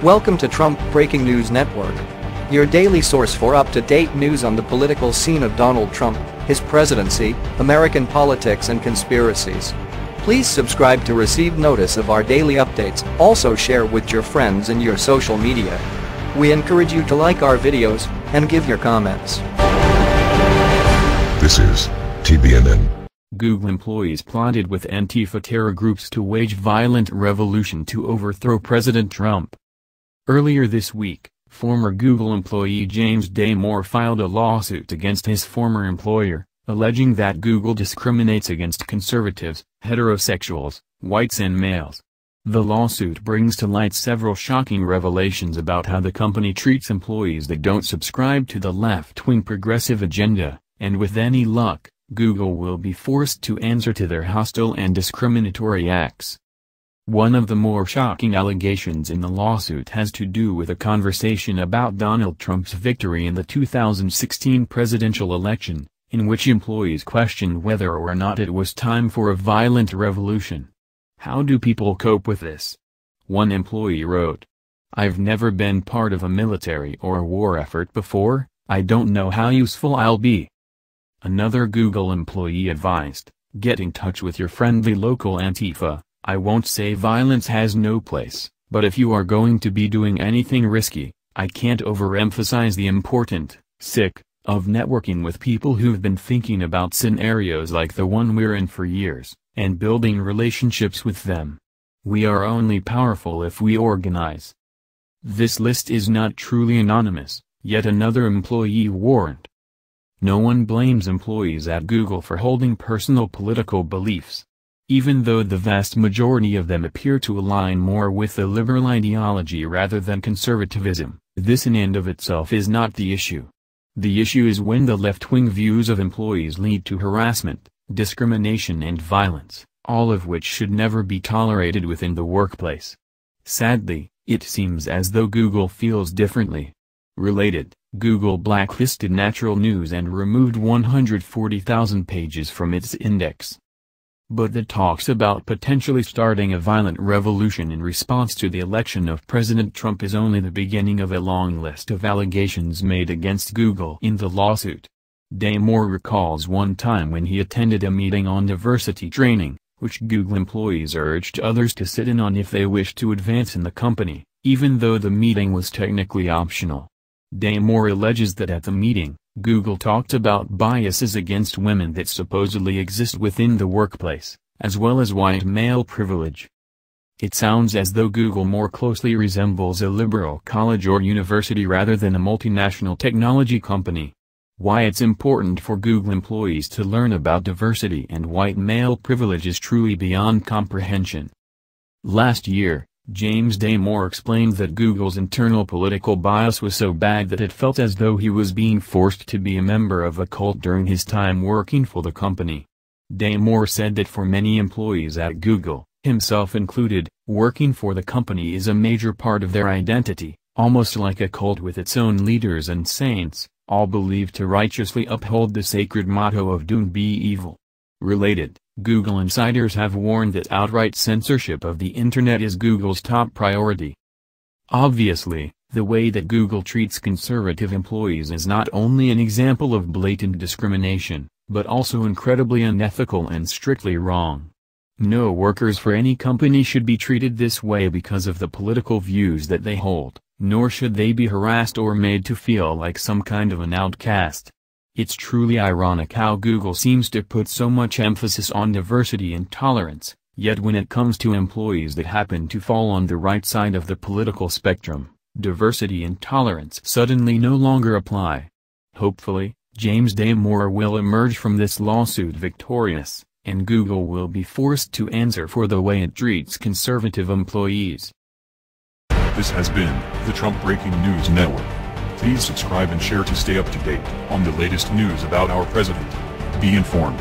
Welcome to Trump Breaking News Network, your daily source for up-to-date news on the political scene of Donald Trump, his presidency, American politics and conspiracies. Please subscribe to receive notice of our daily updates. Also share with your friends and your social media. We encourage you to like our videos and give your comments. This is TBNN. Google employees plotted with Antifa terror groups to wage violent revolution to overthrow President Trump. Earlier this week, former Google employee James Damore filed a lawsuit against his former employer, alleging that Google discriminates against conservatives, heterosexuals, whites and males. The lawsuit brings to light several shocking revelations about how the company treats employees that don't subscribe to the left-wing progressive agenda, and with any luck, Google will be forced to answer to their hostile and discriminatory acts. One of the more shocking allegations in the lawsuit has to do with a conversation about Donald Trump's victory in the 2016 presidential election, in which employees questioned whether or not it was time for a violent revolution. How do people cope with this? One employee wrote, "I've never been part of a military or a war effort before, I don't know how useful I'll be." Another Google employee advised, "Get in touch with your friendly local Antifa. I won't say violence has no place, but if you are going to be doing anything risky, I can't overemphasize the importance of networking with people who've been thinking about scenarios like the one we're in for years, and building relationships with them. We are only powerful if we organize." This list is not truly anonymous, yet another employee warned. No one blames employees at Google for holding personal political beliefs. Even though the vast majority of them appear to align more with the liberal ideology rather than conservatism, this in and of itself is not the issue. The issue is when the left-wing views of employees lead to harassment, discrimination and violence, all of which should never be tolerated within the workplace. Sadly, it seems as though Google feels differently. Related, Google blacklisted Natural News and removed 140,000 pages from its index. But the talks about potentially starting a violent revolution in response to the election of President Trump is only the beginning of a long list of allegations made against Google in the lawsuit. Damore recalls one time when he attended a meeting on diversity training, which Google employees urged others to sit in on if they wished to advance in the company, even though the meeting was technically optional. Damore alleges that at the meeting, Google talked about biases against women that supposedly exist within the workplace, as well as white male privilege. It sounds as though Google more closely resembles a liberal college or university rather than a multinational technology company. Why it's important for Google employees to learn about diversity and white male privilege is truly beyond comprehension. Last year, James Damore explained that Google's internal political bias was so bad that it felt as though he was being forced to be a member of a cult during his time working for the company. Damore said that for many employees at Google, himself included, working for the company is a major part of their identity, almost like a cult with its own leaders and saints, all believed to righteously uphold the sacred motto of "Don't be evil." Related, Google insiders have warned that outright censorship of the internet is Google's top priority. Obviously, the way that Google treats conservative employees is not only an example of blatant discrimination, but also incredibly unethical and strictly wrong. No workers for any company should be treated this way because of the political views that they hold, nor should they be harassed or made to feel like some kind of an outcast. It's truly ironic how Google seems to put so much emphasis on diversity and tolerance, yet when it comes to employees that happen to fall on the right side of the political spectrum, diversity and tolerance suddenly no longer apply. Hopefully, James Damore will emerge from this lawsuit victorious, and Google will be forced to answer for the way it treats conservative employees. This has been the Trump Breaking News Network. Please subscribe and share to stay up to date on the latest news about our president. Be informed.